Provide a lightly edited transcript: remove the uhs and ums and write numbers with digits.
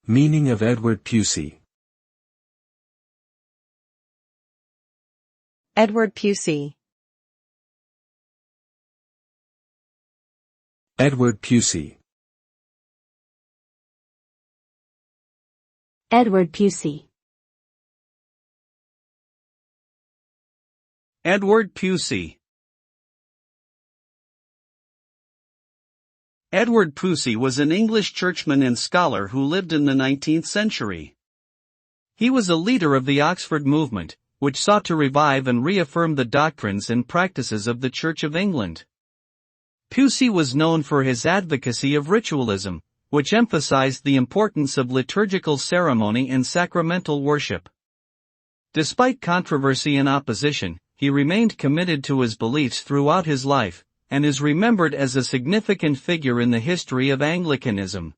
Meaning of Edward Pusey. Edward Pusey. Edward Pusey. Edward Pusey. Edward Pusey. Edward Pusey was an English churchman and scholar who lived in the 19th century. He was a leader of the Oxford movement, which sought to revive and reaffirm the doctrines and practices of the Church of England. Pusey was known for his advocacy of ritualism, which emphasized the importance of liturgical ceremony and sacramental worship. Despite controversy and opposition, he remained committed to his beliefs throughout his life, and is remembered as a significant figure in the history of Anglicanism.